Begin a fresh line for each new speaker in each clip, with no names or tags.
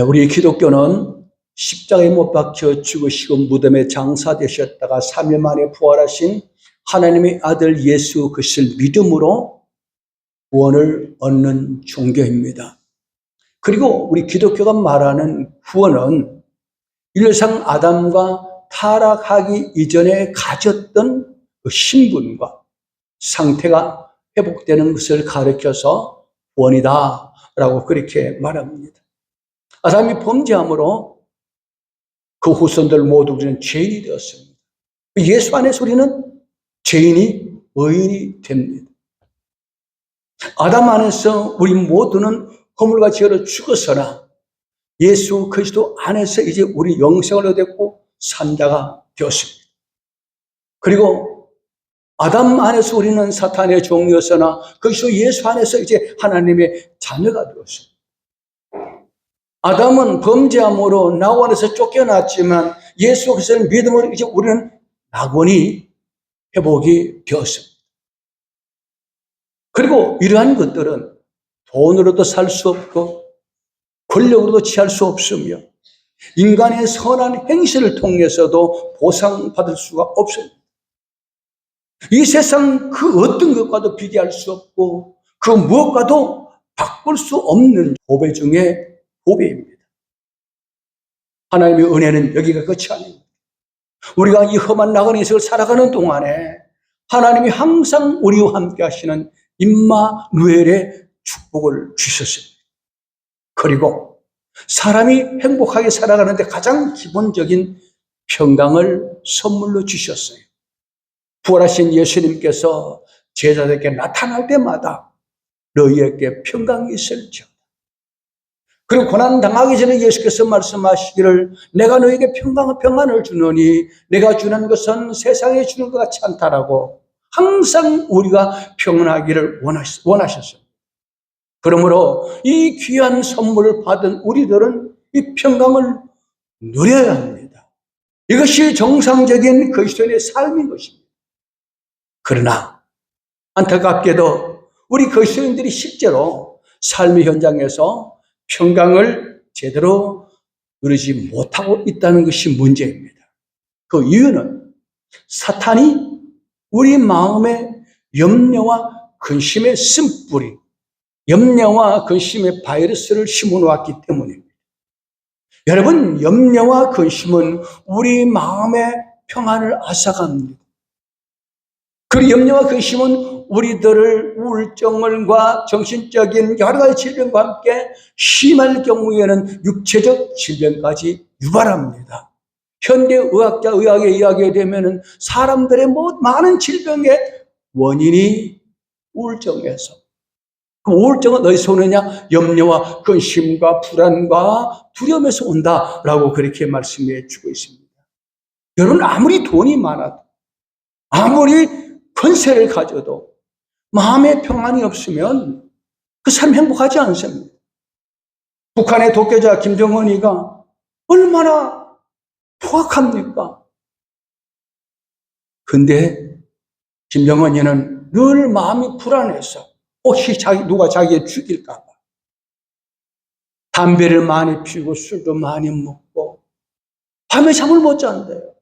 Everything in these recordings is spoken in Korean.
우리 기독교는 십자가에 못 박혀 죽으시고 무덤에 장사되셨다가 3일 만에 부활하신 하나님의 아들 예수 그리스도를 믿음으로 구원을 얻는 종교입니다. 그리고 우리 기독교가 말하는 구원은 인류상 아담과 타락하기 이전에 가졌던 그 신분과 상태가 회복되는 것을 가르쳐서 구원이다라고 그렇게 말합니다. 아담이 범죄함으로 그 후손들 모두 우리는 죄인이 되었습니다. 예수 안에서 우리는 죄인이 의인이 됩니다. 아담 안에서 우리 모두는 허물과 죄로 죽었으나 예수 그리스도 안에서 이제 우리 영생을 얻었고 산자가 되었습니다. 그리고 아담 안에서 우리는 사탄의 종이었으나 그리스도 예수 안에서 이제 하나님의 자녀가 되었습니다. 아담은 범죄함으로 낙원에서 쫓겨났지만 예수 그리스도를 믿음으로 이제 우리는 낙원이 회복이 되었습니다. 그리고 이러한 것들은 돈으로도 살 수 없고 권력으로도 취할 수 없으며 인간의 선한 행실을 통해서도 보상받을 수가 없습니다. 이 세상 그 어떤 것과도 비교할 수 없고 그 무엇과도 바꿀 수 없는 보배 중에 보배입니다. 하나님의 은혜는 여기가 끝이 아닙니다. 우리가 이 험한 나그네 인생을 살아가는 동안에 하나님이 항상 우리와 함께 하시는 임마누엘의 축복을 주셨습니다. 그리고 사람이 행복하게 살아가는데 가장 기본적인 평강을 선물로 주셨어요. 부활하신 예수님께서 제자들에게 나타날 때마다 너희에게 평강이 있을지어다. 그리고 고난 당하기 전에 예수께서 말씀하시기를 내가 너희에게 평안을 주노니 내가 주는 것은 세상에 주는 것 같지 않다라고 항상 우리가 평안하기를 원하셨어요. 그러므로 이 귀한 선물을 받은 우리들은 이 평강을 누려야 합니다. 이것이 정상적인 그리스도인의 삶인 것입니다. 그러나 안타깝게도 우리 그리스도인들이 실제로 삶의 현장에서 평강을 제대로 누리지 못하고 있다는 것이 문제입니다. 그 이유는 사탄이 우리 마음에 염려와 근심의 쓴뿌리, 염려와 근심의 바이러스를 심어놓았기 때문입니다. 여러분, 염려와 근심은 우리 마음의 평안을 앗아갑니다. 그 염려와 근심은 우리들을 우울증과 정신적인 여러 가지 질병과 함께 심할 경우에는 육체적 질병까지 유발합니다. 현대의학자 의학에 이야기에 되면 사람들의 많은 질병의 원인이 우울증에서, 그 우울증은 어디서 오느냐? 염려와 근심과 불안과 두려움에서 온다라고 그렇게 말씀해 주고 있습니다. 여러분, 아무리 돈이 많아도 아무리 권세를 가져도 마음의 평안이 없으면 그 사람 행복하지 않습니다. 북한의 독재자 김정은이가 얼마나 포악합니까? 근데 김정은이는 늘 마음이 불안해서 혹시 누가 자기를 죽일까 봐 담배를 많이 피우고 술도 많이 먹고 밤에 잠을 못 잔대요.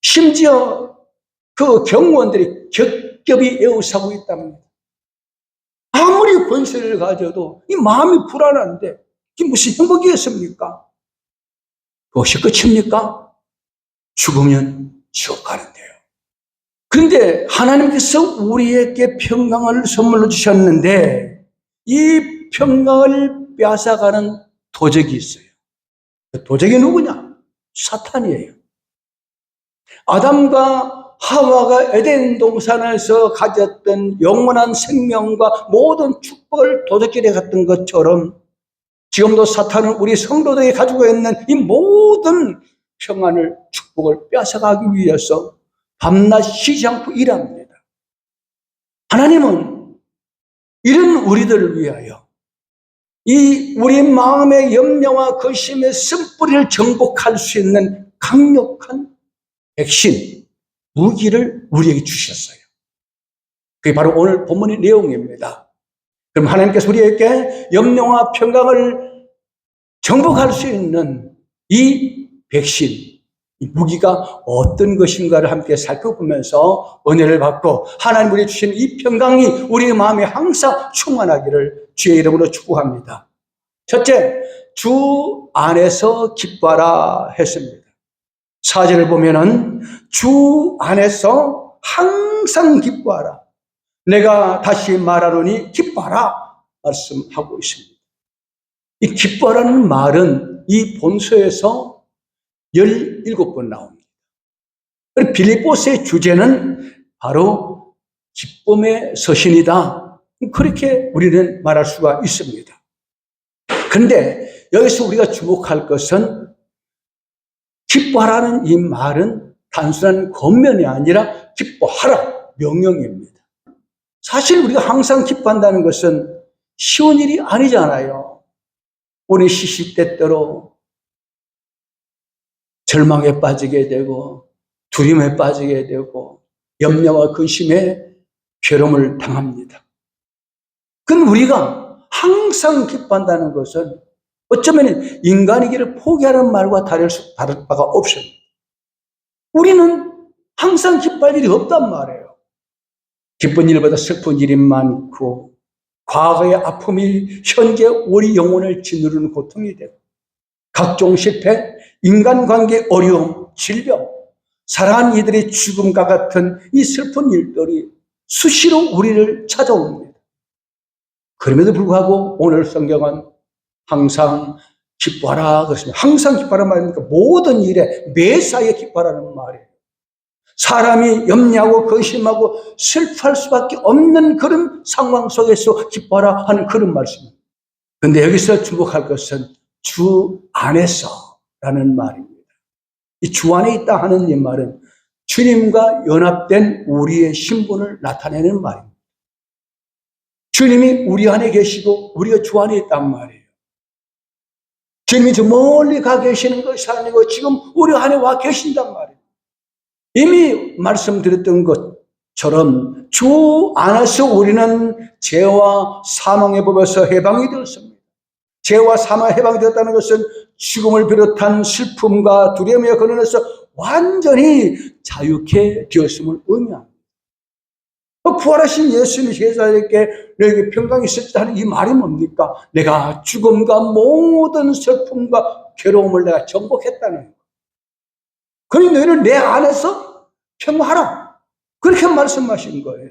심지어 그 경무원들이 겹겹이 애워싸고 있답니다. 아무리 권세를 가져도 이 마음이 불안한데 이게 무슨 행복이겠습니까? 그것이 끝입니까? 죽으면 지옥 가는데요. 그런데 하나님께서 우리에게 평강을 선물로 주셨는데 이 평강을 빼앗아가는 도적이 있어요. 그 도적이 누구냐? 사탄이에요. 아담과 하와가 에덴 동산에서 가졌던 영원한 생명과 모든 축복을 도적질해 갔던 것처럼 지금도 사탄은 우리 성도들이 가지고 있는 이 모든 평안을, 축복을 뺏어가기 위해서 밤낮 쉬지 않고 일합니다. 하나님은 이런 우리들을 위하여 이 우리 마음의 염려와 근심의 쓴뿌리를 정복할 수 있는 강력한 백신, 무기를 우리에게 주셨어요. 그게 바로 오늘 본문의 내용입니다. 그럼 하나님께서 우리에게 염려와 평강을 정복할 수 있는 이 백신, 이 무기가 어떤 것인가를 함께 살펴보면서 은혜를 받고 하나님 우리 주신 이 평강이 우리의 마음에 항상 충만하기를 주의 이름으로 축복합니다. 첫째, 주 안에서 기뻐하라 했습니다. 4절을 보면은 주 안에서 항상 기뻐하라. 내가 다시 말하노니 기뻐하라 말씀하고 있습니다. 이 기뻐하라는 말은 이 본서에서 17번 나옵니다. 빌립보서의 주제는 바로 기쁨의 서신이다. 그렇게 우리는 말할 수가 있습니다. 그런데 여기서 우리가 주목할 것은 기뻐하라는 이 말은 단순한 권면이 아니라 기뻐하라, 명령입니다. 사실 우리가 항상 기뻐한다는 것은 쉬운 일이 아니잖아요. 우리 시시때때로 절망에 빠지게 되고 두려움에 빠지게 되고 염려와 근심에 괴로움을 당합니다. 그럼 우리가 항상 기뻐한다는 것은 어쩌면 인간이기를 포기하는 말과 다를 바가 없습니다. 우리는 항상 기뻐할 일이 없단 말이에요. 기쁜 일보다 슬픈 일이 많고 과거의 아픔이 현재 우리 영혼을 짓누르는 고통이 되고 각종 실패, 인간관계 어려움, 질병, 사랑하는 이들의 죽음과 같은 이 슬픈 일들이 수시로 우리를 찾아옵니다. 그럼에도 불구하고 오늘 성경은 항상 기뻐하라 그렇습니다. 항상 기뻐하라는 말이니까 모든 일에 매사에 기뻐하라는 말이에요. 사람이 염려하고 근심하고 슬퍼할 수밖에 없는 그런 상황 속에서 기뻐하라 하는 그런 말씀입니다. 그런데 여기서 주목할 것은 주 안에서라는 말입니다. 이 주 안에 있다 하는 이 말은 주님과 연합된 우리의 신분을 나타내는 말입니다. 주님이 우리 안에 계시고 우리가 주 안에 있단 말이에요. 주님이 저 멀리 가 계시는 것이 아니고 지금 우리 안에 와 계신단 말이에요. 이미 말씀드렸던 것처럼 주 안에서 우리는 죄와 사망의 법에서 해방이 되었습니다. 죄와 사망에 해방이 되었다는 것은 죽음을 비롯한 슬픔과 두려움의 근원에서 완전히 자유케 되었음을 의미합니다. 부활하신 예수님이 제자에게 너에게 평강이 있을지 하는 이 말이 뭡니까? 내가 죽음과 모든 슬픔과 괴로움을 내가 정복했다는 거예요. 그러니 너희는 내 안에서 평화하라. 그렇게 말씀하신 거예요.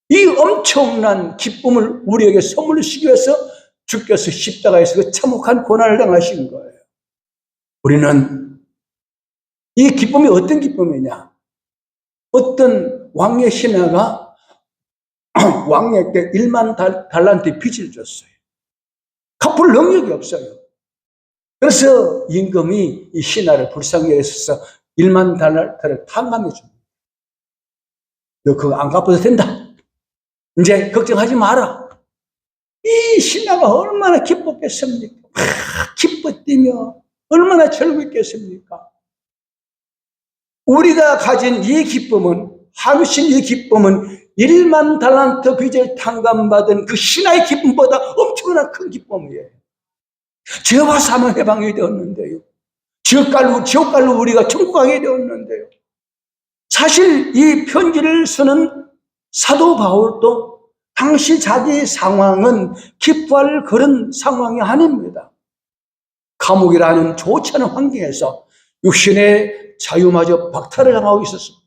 이 엄청난 기쁨을 우리에게 선물로 주기 위해서 주께서 십자가에서 그 참혹한 고난을 당하신 거예요. 우리는 이 기쁨이 어떤 기쁨이냐? 어떤 왕의 신하가 왕에게 1만 달란트 빚을 줬어요. 갚을 능력이 없어요. 그래서 임금이 이 신하를 불쌍히 여겨서 1만 달란트를 탕감해 줍니다. 너 그거 안 갚아도 된다. 이제 걱정하지 마라. 이 신하가 얼마나 기뻤겠습니까? 기뻐 뛰며 얼마나 즐겁겠습니까? 우리가 가진 이 기쁨은, 하루신 이 기쁨은 1만 달란트 빚을 탕감받은 그 신하의 기쁨보다 엄청난 큰 기쁨이에요. 죄와 사망 해방이 되었는데요. 지옥갈로 우리가 천국 가게 되었는데요. 사실 이 편지를 쓰는 사도 바울도 당시 자기의 상황은 기뻐할 그런 상황이 아닙니다. 감옥이라는 좋지 않은 환경에서 육신의 자유마저 박탈을 당하고 있었습니다.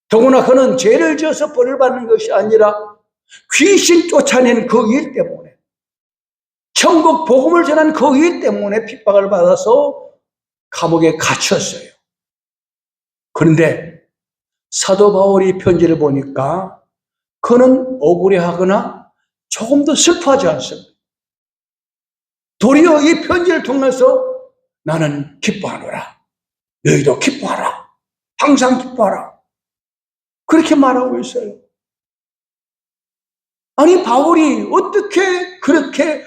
더구나 그는 죄를 지어서 벌을 받는 것이 아니라 귀신 쫓아낸 그 일 때문에, 천국 복음을 전한 그 일 때문에 핍박을 받아서 감옥에 갇혔어요. 그런데 사도 바울이 편지를 보니까 그는 억울해하거나 조금 더 슬퍼하지 않습니다. 도리어 이 편지를 통해서 나는 기뻐하노라. 너희도 기뻐하라. 항상 기뻐하라. 그렇게 말하고 있어요. 아니, 바울이 어떻게 그렇게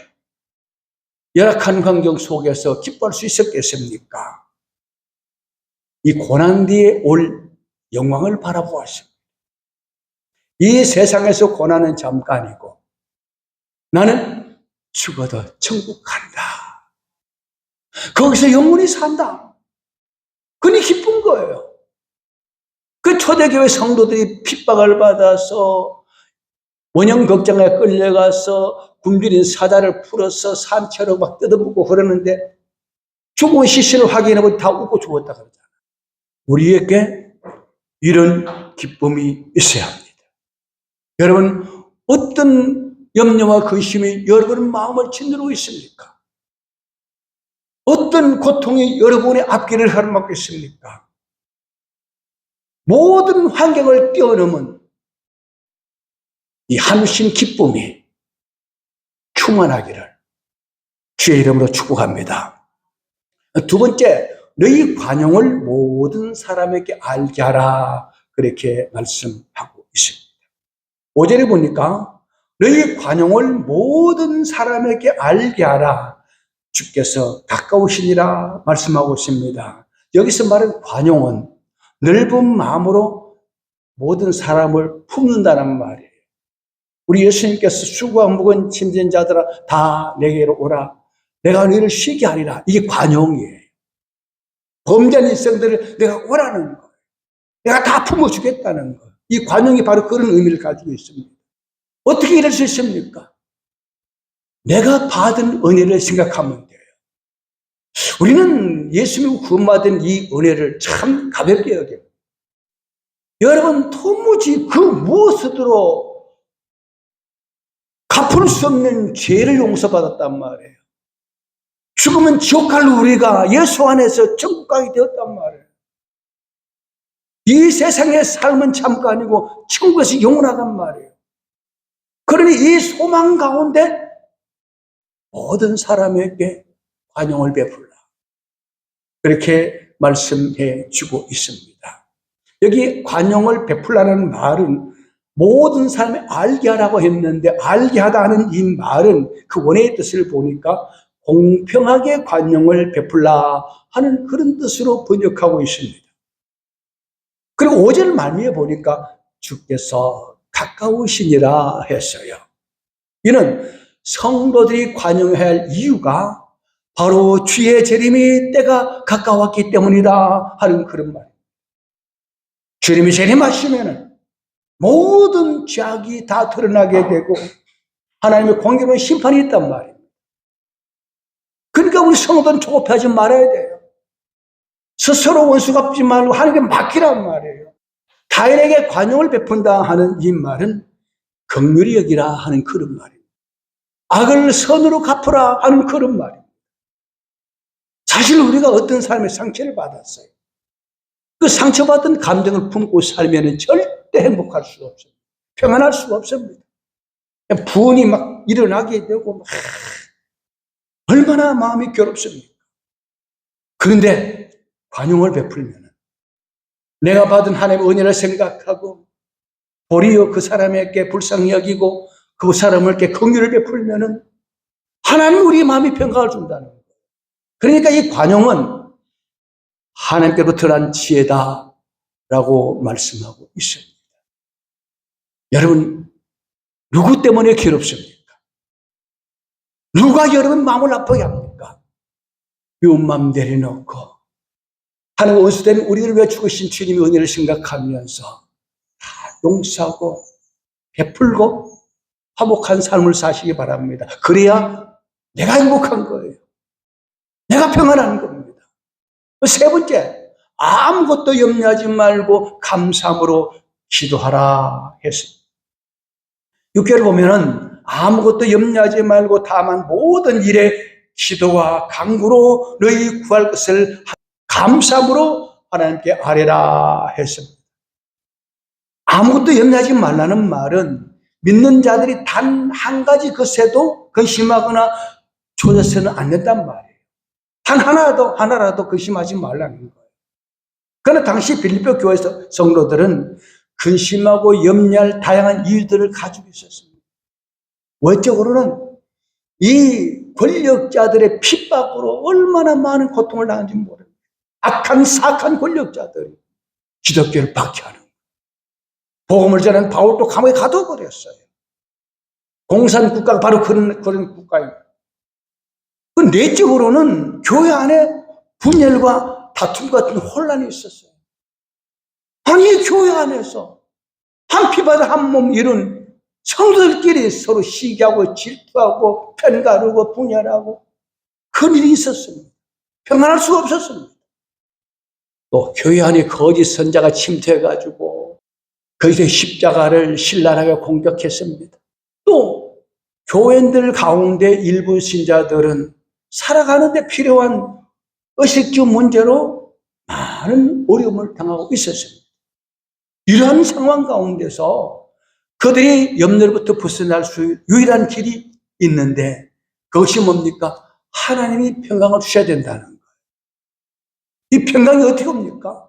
열악한 환경 속에서 기뻐할 수 있었겠습니까? 이 고난 뒤에 올 영광을 바라보았습니다. 이 세상에서 고난은 잠깐이고 나는 죽어도 천국 간다. 거기서 영혼이 산다. 그니 기쁜 거예요. 그 초대교회 성도들이 핍박을 받아서 원형극장에 끌려가서 굶주린 사자를 풀어서 산채로 막 뜯어먹고 그러는데 죽은 시신을 확인해보니 다 웃고 죽었다 그러잖아. 우리에게 이런 기쁨이 있어야 합니다. 여러분, 어떤 염려와 근심이 여러분 마음을 짓누르고 있습니까? 어떤 고통이 여러분의 앞길을 가로막고 있습니까? 모든 환경을 뛰어넘은 이 한우신 기쁨이 충만하기를 주의 이름으로 축복합니다. 두 번째, 너희 관용을 모든 사람에게 알게 하라. 그렇게 말씀하고 있습니다. 5절에 보니까 너희 관용을 모든 사람에게 알게 하라. 주께서 가까우시니라 말씀하고 있습니다. 여기서 말하는 관용은 넓은 마음으로 모든 사람을 품는다는 말이에요. 우리 예수님께서 수고와 무거운 짐진 자들아 다 내게로 오라. 내가 너희를 쉬게 하리라. 이게 관용이에요. 범죄한 일생들을 내가 오라는 거예요. 내가 다 품어주겠다는 거예요. 이 관용이 바로 그런 의미를 가지고 있습니다. 어떻게 이럴 수 있습니까? 내가 받은 은혜를 생각하면 돼요. 우리는 예수님 구원받은 이 은혜를 참 가볍게 여겨요. 여러분, 도무지 그 무엇으로 갚을 수 없는 죄를 용서받았단 말이에요. 죽으면 지옥 갈 우리가 예수 안에서 천국 가게 되었단 말이에요. 이 세상의 삶은 잠깐이고 천국에서 영원하단 말이에요. 그러니 이 소망 가운데 모든 사람에게 관용을 베풀라. 그렇게 말씀해 주고 있습니다. 여기 관용을 베풀라는 말은 모든 사람이 알게 하라고 했는데 알게 하다는 이 말은 그 원어의 뜻을 보니까 공평하게 관용을 베풀라 하는 그런 뜻으로 번역하고 있습니다. 그리고 5절 말미에 보니까 주께서 가까우시니라 했어요. 이는 성도들이 관용해야 할 이유가 바로 주의 재림이 때가 가까웠기 때문이다 하는 그런 말. 주님이 재림하시면은 모든 죄악이 다 드러나게 되고 하나님의 공의로운 심판이 있단 말이에요. 그러니까 우리 성도는 조급하지 말아야 돼요. 스스로 원수 갚지 말고 하나님께 맡기란 말이에요. 타인에게 관용을 베푼다 하는 이 말은 긍휼히 여기라 하는 그런 말이에요. 악을 선으로 갚으라 하는 그런 말이에요. 사실 우리가 어떤 삶의 상처를 받았어요. 그 상처받은 감정을 품고 살면 절대 행복할 수가 없어요. 평안할 수가 없습니다. 분이 막 일어나게 되고 막 얼마나 마음이 괴롭습니까? 그런데 관용을 베풀면 내가 받은 하나님의 은혜를 생각하고 도리어 그 사람에게 불쌍히 여기고 그 사람에게 긍휼을 베풀면 하나님 우리 마음이 평강을 준다는 거예요. 그러니까 이 관용은 하나님께로부터 난 지혜다라고 말씀하고 있습니다. 여러분, 누구 때문에 괴롭습니까? 누가 여러분 마음을 아프게 합니까? 미움만 내려놓고 하나님 원수된 우리를 위해 죽으신 주님의 은혜를 생각하면서 다 용서하고 베풀고 화목한 삶을 사시기 바랍니다. 그래야 내가 행복한 거예요. 내가 평안한 겁니다. 세 번째, 아무것도 염려하지 말고 감사함으로 기도하라 했습니다. 6절을 보면은 아무것도 염려하지 말고 다만 모든 일에 기도와 간구로 너희 구할 것을 감사함으로 하나님께 아뢰라 했습니다. 아무것도 염려하지 말라는 말은 믿는 자들이 단 한 가지 것에도 근심하거나 조져서는 안 된단 말이에요. 단 하나라도 근심하지 말라는 거예요. 그러나 당시 빌립보 교회에서 성도들은 근심하고 염려할 다양한 이유들을 가지고 있었습니다. 외적으로는 이 권력자들의 핍박으로 얼마나 많은 고통을 당한지 모릅니다. 악한 사악한 권력자들이 기독교를 박해하는 거예요. 복음을 전하는 바울도 감옥에 가둬버렸어요. 공산국가가 바로 그런 국가입니다. 내적으로는 교회 안에 분열과 다툼 같은 혼란이 있었어요. 아니, 교회 안에서 한 피바다 한 몸 이룬 성도들끼리 서로 시기하고 질투하고 편가르고 분열하고 그런 일이 있었습니다. 평안할 수가 없었습니다. 또 교회 안에 거짓 선자가 침투해가지고 거기서 십자가를 신랄하게 공격했습니다. 또 교인들 가운데 일부 신자들은 살아가는 데 필요한 의식주 문제로 많은 어려움을 당하고 있었습니다. 이러한 상황 가운데서 그들이 염려로부터 벗어날 수 유일한 길이 있는데 그것이 뭡니까? 하나님이 평강을 주셔야 된다는 거예요. 이 평강이 어떻게 옵니까?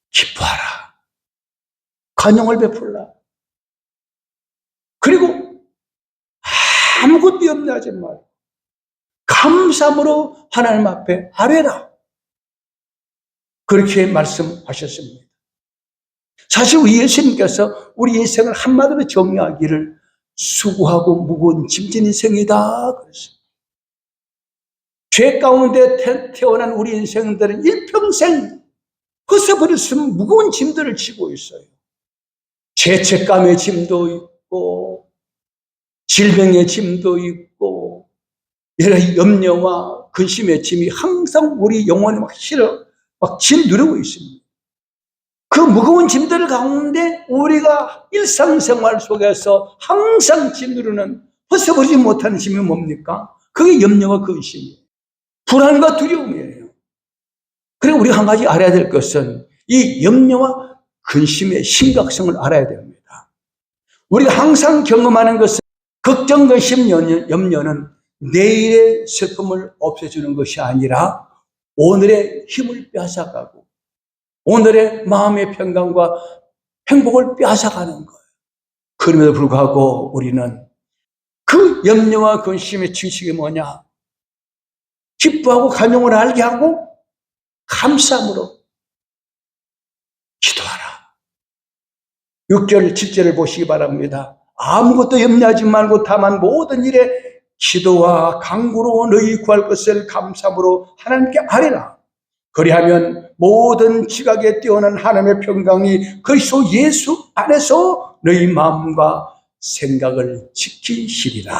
기뻐하라. 관용을 베풀라. 그리고 아무것도 염려하지 말고 감사함으로 하나님 앞에 아뢰라. 그렇게 말씀하셨습니다. 사실 우리 예수님께서 우리 인생을 한마디로 정의하기를 수고하고 무거운 짐진 인생이다 그랬습니다. 죄 가운데 태어난 우리 인생들은 일평생 벗어버릴 수 없는 무거운 짐들을 지고 있어요. 죄책감의 짐도 있고 질병의 짐도 있고 여러 염려와 근심의 짐이 항상 우리 영혼에 막 짓누르고 있습니다. 그 무거운 짐들 가운데 우리가 일상생활 속에서 항상 짓누르는 벗어버리지 못하는 짐이 뭡니까? 그게 염려와 근심이에요. 불안과 두려움이에요. 그리고 우리가 한 가지 알아야 될 것은 이 염려와 근심의 심각성을 알아야 됩니다. 우리가 항상 경험하는 것은 걱정, 근심, 염려는 내일의 슬픔을 없애주는 것이 아니라 오늘의 힘을 빼앗아가고 오늘의 마음의 평강과 행복을 빼앗아가는 거예요. 그럼에도 불구하고 우리는 그 염려와 근심의 증식이 뭐냐? 기뻐하고 간용을 알게 하고 감사함으로 기도하라. 6절, 7절을 보시기 바랍니다. 아무것도 염려하지 말고 다만 모든 일에 기도와 간구로 너희 구할 것을 감사함으로 하나님께 아뢰라. 그리하면 모든 지각에 뛰어난 하나님의 평강이 그리스도 예수 안에서 너희 마음과 생각을 지키시리라.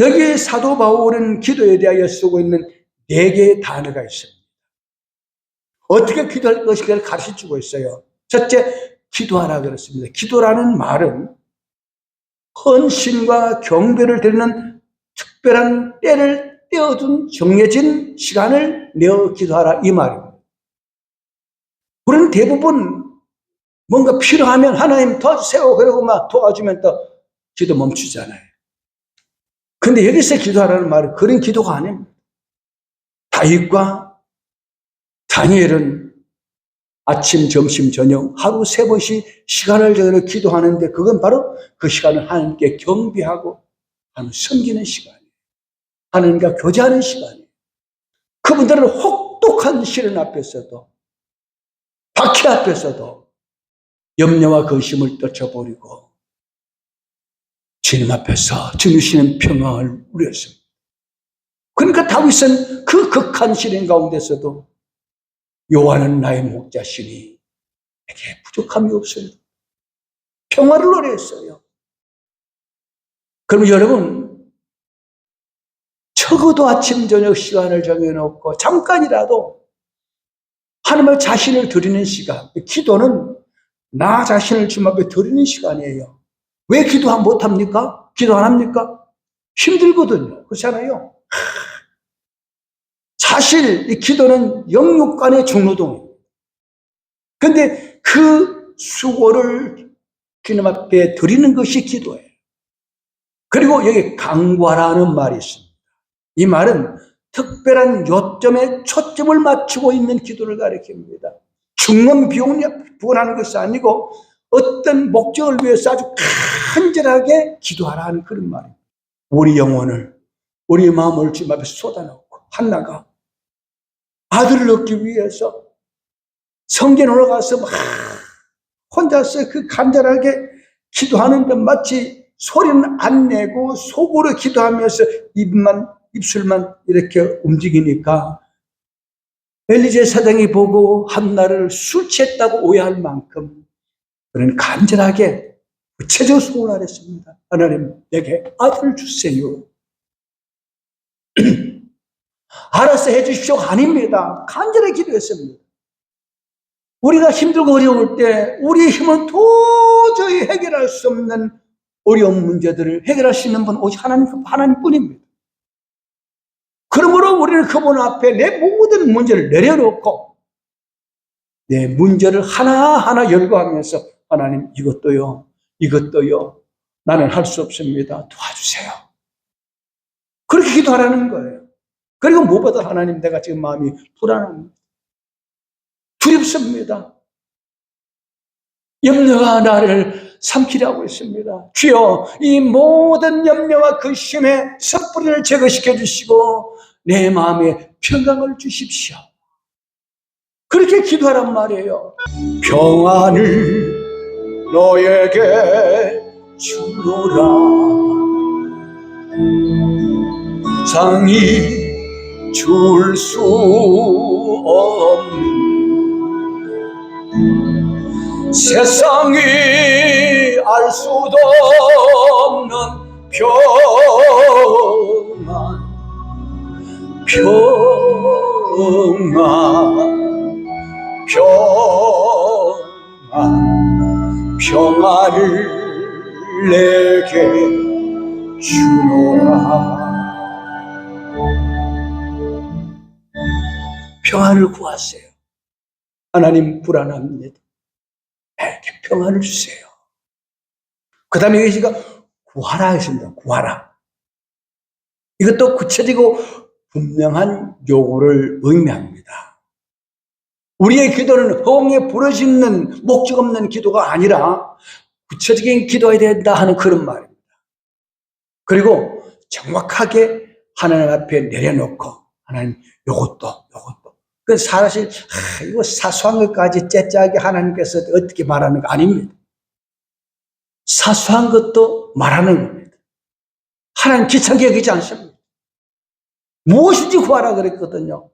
여기에 사도 바울은 기도에 대하여 쓰고 있는 4개의 단어가 있습니다. 어떻게 기도할 것인가를 가르쳐주고 있어요. 첫째, 기도하라 그랬습니다. 기도라는 말은 헌신과 경배를 드리는 특별한 때를 떼어둔 정해진 시간을 내어 기도하라 이 말입니다. 우리는 대부분 뭔가 필요하면 하나님 도와주세요 그러고 막 도와주면 또 기도 멈추잖아요. 근데 여기서 기도하라는 말은 그런 기도가 아닙니다. 다윗과 다니엘은 아침, 점심, 저녁 하루 3번씩 시간을 정해 기도하는데 그건 바로 그 시간을 하나님께 경배하고 하나님 섬기는 시간이에요. 하나님과 교제하는 시간이에요. 그분들은 혹독한 시련 앞에서도 박해 앞에서도 염려와 근심을 떨쳐버리고 주님 앞에서 주시는 평강을 누렸습니다. 그러니까 다윗은 그 극한 시련 가운데서도 여호와는 나의 목자시니 내게 부족함이 없어요. 평화를 노래했어요. 그럼 여러분 적어도 아침 저녁 시간을 정해놓고 잠깐이라도 하나님의 자신을 드리는 시간, 기도는 나 자신을 주님 앞에 드리는 시간이에요. 왜 기도 못합니까? 기도 안 합니까? 힘들거든요. 그렇잖아요. 사실 이 기도는 영육 간의 중노동이에요. 그런데 그 수고를 주님 앞에 드리는 것이 기도예요. 그리고 여기 간구하라는 말이 있습니다. 이 말은 특별한 요점에 초점을 맞추고 있는 기도를 가리킵니다. 죽는 비용을 부원하는 것이 아니고 어떤 목적을 위해서 아주 간절하게 기도하라는 그런 말입니다. 우리 영혼을, 우리 마음을 주님 앞에 쏟아놓고 한나가 아들을 얻기 위해서 성전에 올라가서 막 혼자서 그 간절하게 기도하는데 마치 소리는 안 내고 속으로 기도하면서 입술만 이렇게 움직이니까 엘리제 사장이 보고 한나를 술 취했다고 오해할 만큼 그는 간절하게 구체적으로 소원을 했습니다. 하나님, 내게 아들을 주세요. 알아서 해주십시오가 아닙니다. 간절하게 기도했습니다. 우리가 힘들고 어려울 때 우리의 힘은 도저히 해결할 수 없는 어려운 문제들을 해결할 수 있는 분 오직 하나님뿐입니다. 그러므로 우리는 그분 앞에 내 모든 문제를 내려놓고 내 문제를 하나하나 열거하면서 하나님, 이것도요, 나는 할 수 없습니다. 도와주세요. 그렇게 기도하라는 거예요. 그리고 무엇보다 하나님, 내가 지금 마음이 불안합니다. 두렵습니다. 염려가 나를 삼키려 하고 있습니다. 주여, 이 모든 염려와 근심의 섣불리를 제거시켜 주시고 내 마음에 평강을 주십시오. 그렇게 기도하란 말이에요. 평안을 너에게 주노라. 상이 줄 수 없는 세상이 알 수도 없는 평안을 내게 주노라. 평안을 구하세요. 하나님, 불안합니다. 내게 평안을 주세요. 그 다음에 여기가 구하라 했습니다. 구하라. 이것도 구체적이고 분명한 요구를 의미합니다. 우리의 기도는 허공에 부러지는 목적 없는 기도가 아니라 구체적인 기도해야 된다 하는 그런 말입니다. 그리고 정확하게 하나님 앞에 내려놓고 하나님, 요것도 그 사실 이거 사소한 것까지 째짜게 하나님께서 어떻게 말하는 거 아닙니다. 사소한 것도 말하는 겁니다. 하나님 귀찮게 여기지 않습니다. 무엇인지 구하라 그랬거든요.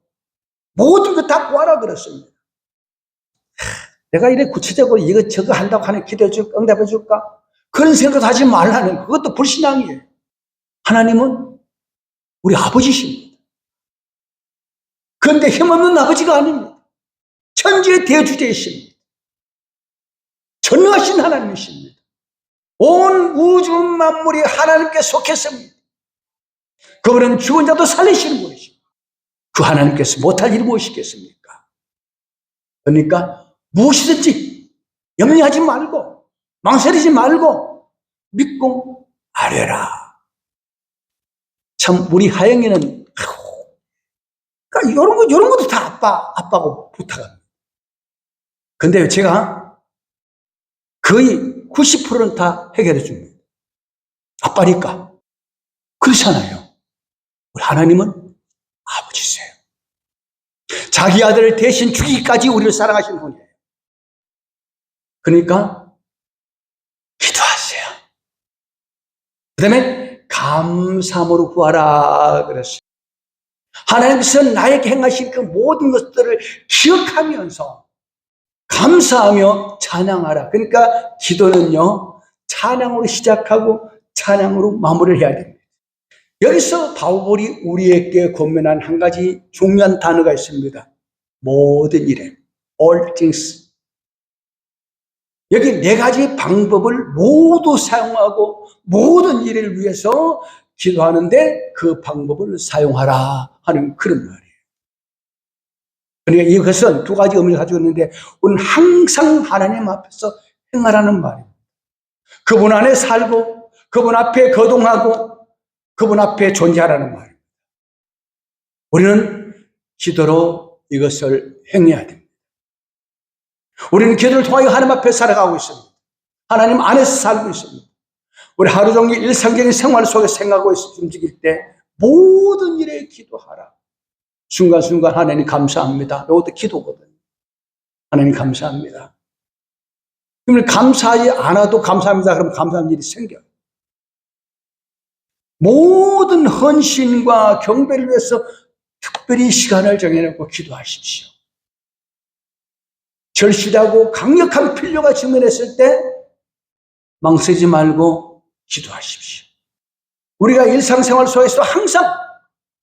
모든 것 다 구하라 그랬습니다. 내가 이래 구체적으로 이거 저거 한다고 하는 기도해 줄까, 응답해 줄까? 그런 생각도 하지 말라는, 그것도 불신앙이에요. 하나님은 우리 아버지십니다. 그런데 힘없는 아버지가 아닙니다. 천지의 대주제이십니다. 전능하신 하나님이십니다. 온 우주 만물이 하나님께 속했습니다. 그분은 죽은 자도 살리시는 분이십니다. 그 하나님께서 못할 일이 무엇이겠습니까? 그러니까 무엇이든지 염려하지 말고 망설이지 말고 믿고 아뢰라. 참 우리 하영이는 그러니까 이런 것도 다 아빠고 부탁합니다. 근데 제가 거의 90%는 다 해결해 줍니다. 아빠니까. 그렇잖아요. 우리 하나님은 아버지세요. 자기 아들을 대신 죽이기까지 우리를 사랑하시는 분이에요. 그러니까 기도하세요. 그 다음에 감사함으로 구하라 그랬어요. 하나님께서 나에게 행하신 그 모든 것들을 기억하면서 감사하며 찬양하라. 그러니까 기도는요, 찬양으로 시작하고 찬양으로 마무리를 해야 됩니다. 여기서 바울이 우리에게 권면한 한 가지 중요한 단어가 있습니다. 모든 일에, all things. 여기 네 가지 방법을 모두 사용하고 모든 일을 위해서 기도하는데 그 방법을 사용하라 하는 그런 말이에요. 그러니까 이것은 두 가지 의미를 가지고 있는데 우리는 항상 하나님 앞에서 행하라는 말이에요. 그분 안에 살고 그분 앞에 거동하고 그분 앞에 존재하라는 말이에요. 우리는 기도로 이것을 행해야 됩니다. 우리는 기도를 통하여 하나님 앞에 살아가고 있습니다. 하나님 안에서 살고 있습니다. 우리 하루 종일 일상적인 생활 속에 생각하고 움직일 때 모든 일에 기도하라. 순간순간 하나님 감사합니다. 이것도 기도거든요. 하나님 감사합니다. 그러면 감사하지 않아도 감사합니다. 그러면 감사한 일이 생겨요. 모든 헌신과 경배를 위해서 특별히 시간을 정해놓고 기도하십시오. 절실하고 강력한 필요가 직면했을 때 망설이지 말고 기도하십시오. 우리가 일상생활 속에서 항상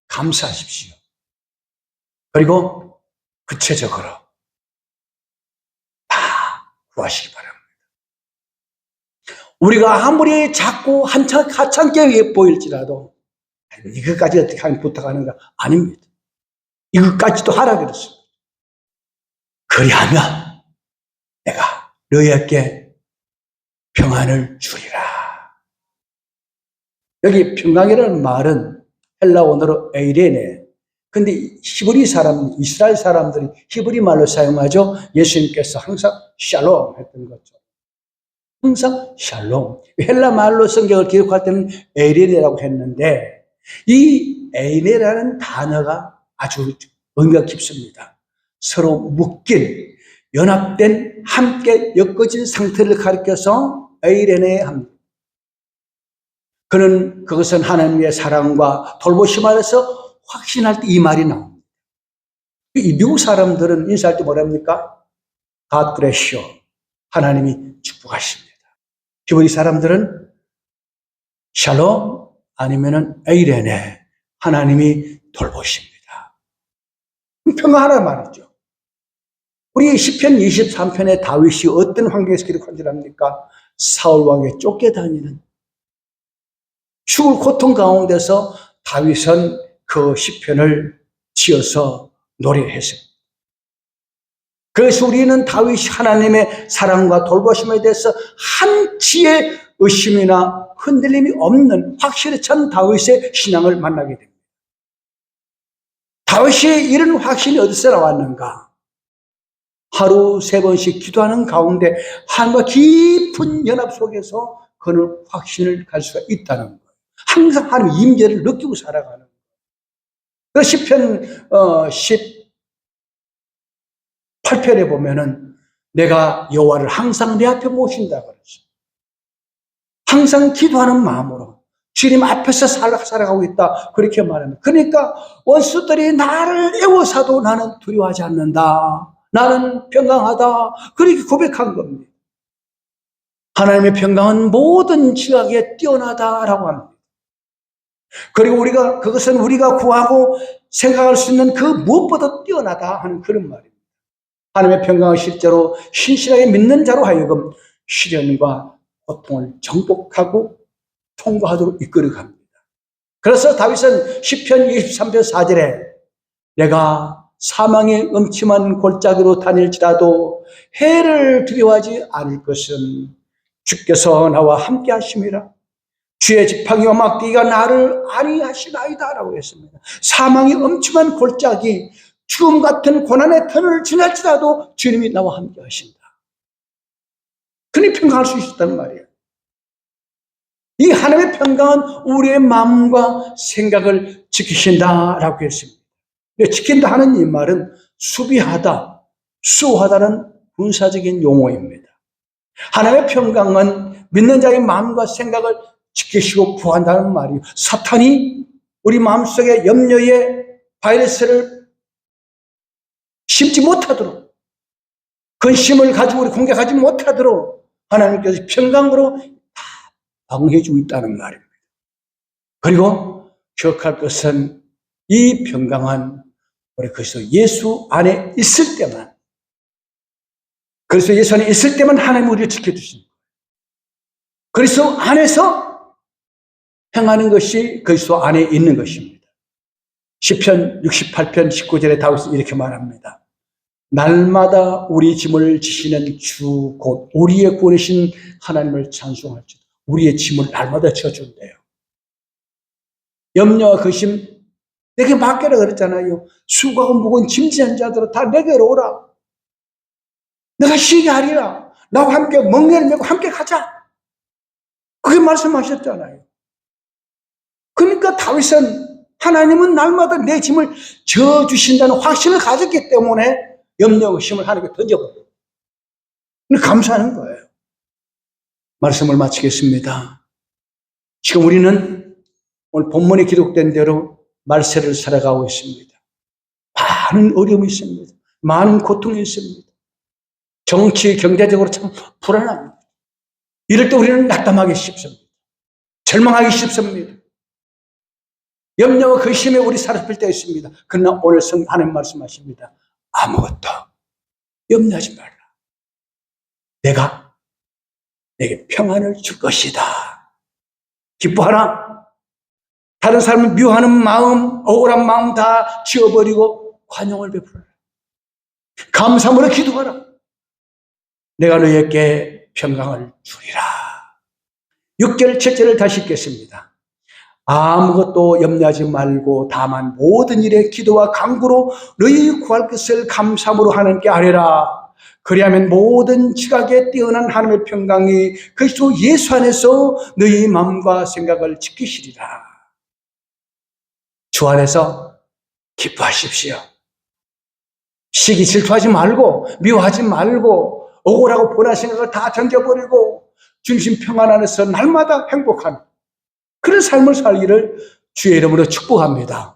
감사하십시오. 그리고 구체적으로 다 구하시기 바랍니다. 우리가 아무리 작고 하찮게 보일지라도 이것까지 어떻게 하면 부탁하는가? 아닙니다. 이것까지도 하라 그랬습니다. 그리하면 내가 너희에게 평안을 주리라. 여기 평강이라는 말은 헬라 원어로 에이레네. 근데 히브리 사람, 이스라엘 사람들이 히브리 말로 사용하죠. 예수님께서 항상 샬롬 했던 거죠. 항상 샬롬. 헬라 말로 성경을 기록할 때는 에이레네라고 했는데 이 에이레라는 단어가 아주 의미가 깊습니다. 서로 묶인, 연합된, 함께 엮어진 상태를 가리켜서 에이레네 합니다. 그것은 하나님의 사랑과 돌보심 안에서 확신할 때 이 말이 나옵니다. 이 미국 사람들은 인사할 때 뭐랍니까? God bless you. 하나님이 축복하십니다. 히브리 사람들은 샬롬 아니면은 에이레네. 하나님이 돌보십니다. 평화하라 말이죠. 우리 시편 23편의 다윗이 어떤 환경에서 기록한 줄 압니까? 사울 왕에 쫓겨다니는 죽을 고통 가운데서 다윗은 그 시편을 지어서 노래했습니다. 그래서 우리는 다윗이 하나님의 사랑과 돌보심에 대해서 한치의 의심이나 흔들림이 없는 확실히 찬 다윗의 신앙을 만나게 됩니다. 다윗이 이런 확신이 어디서 나왔는가? 하루 3번씩 기도하는 가운데 하나님과 깊은 연합 속에서 그는 확신을 갈 수가 있다는 거예요. 항상 하나님의 임재를 느끼고 살아가는 거예요. 그 시편 18편에 보면은 내가 여호와를 항상 내 앞에 모신다 그랬어요. 항상 기도하는 마음으로 주님 앞에서 살아가고 있다 그렇게 말합니다. 그러니까 원수들이 나를 애워사도 나는 두려워하지 않는다. 나는 평강하다. 그렇게 고백한 겁니다. 하나님의 평강은 모든 지각에 뛰어나다라고 합니다. 그리고 그것은 우리가 구하고 생각할 수 있는 그 무엇보다 뛰어나다 하는 그런 말입니다. 하나님의 평강을 실제로 신실하게 믿는 자로 하여금 시련과 고통을 정복하고 통과하도록 이끌어갑니다. 그래서 다윗은 시편 23편 4절에 내가 사망의 음침한 골짜기로 다닐지라도 해를 두려워하지 않을 것은 주께서 나와 함께 하심이라. 주의 지팡이와 막대기가 나를 안위하시나이다 라고 했습니다. 사망의 음침한 골짜기, 죽음 같은 고난의 터널을 지날지라도 주님이 나와 함께 하신다. 그니 평강할 수 있었다는 말이에요. 이 하나님의 평강은 우리의 마음과 생각을 지키신다라고 했습니다. 지킨다 하는 이 말은 수비하다, 수호하다는 군사적인 용어입니다. 하나님의 평강은 믿는 자의 마음과 생각을 지키시고 보호한다는 말이에요. 사탄이 우리 마음속에 염려의 바이러스를 심지 못하도록, 근심을 가지고 우리 공격하지 못하도록 하나님께서 평강으로 다 방어해주고 있다는 말입니다. 그리고 기억할 것은 이 평강은 우리 그리스도 예수 안에 있을 때만, 그리스도 예수 안에 있을 때만 하나님 우리를 지켜주십니다. 그리스도 안에서 행하는 것이 그리스도 안에 있는 것입니다. 시편 68편 19절에 다윗은 이렇게 말합니다. 날마다 우리 짐을 지시는 주 곧 우리의 구원이신 하나님을 찬송할지도. 우리의 짐을 날마다 져준대요. 염려와 근심 내게 맡겨라 그랬잖아요. 수고하고 무거운 짐진 자들아 다 내게로 오라. 내가 쉬게 하리라. 나와 함께 멍에를 메고 함께 가자. 그게 말씀하셨잖아요. 그러니까 다윗은 하나님은 날마다 내 짐을 져주신다는 확신을 가졌기 때문에 염려와 의심을 하나님께 던져버려요. 감사하는 거예요. 말씀을 마치겠습니다. 지금 우리는 오늘 본문에 기록된 대로 말세를 살아가고 있습니다. 많은 어려움이 있습니다. 많은 고통이 있습니다. 정치, 경제적으로 참 불안합니다. 이럴 때 우리는 낙담하기 쉽습니다. 절망하기 쉽습니다. 염려와 근심에 우리 사로잡힐 때가 있습니다. 그러나 오늘 하나님 말씀하십니다. 아무것도 염려하지 말라. 내가 내게 평안을 줄 것이다. 기뻐하라. 다른 사람을 미워하는 마음, 억울한 마음 다 지워버리고 관용을 베풀어라. 감사함으로 기도하라. 내가 너에게 평강을 주리라. 6절, 7절을 다시 읽겠습니다. 아무것도 염려하지 말고 다만 모든 일에 기도와 간구로 너희 구할 것을 감사함으로 하나님께 아뢰라. 그리하면 모든 지각에 뛰어난 하나님의 평강이 그리스도 예수 안에서 너희 마음과 생각을 지키시리라. 주 안에서 기뻐하십시오. 시기 질투하지 말고 미워하지 말고 억울하고 분한 생각을 다 던져버리고 중심 평안 안에서 날마다 행복한 그런 삶을 살기를 주의 이름으로 축복합니다.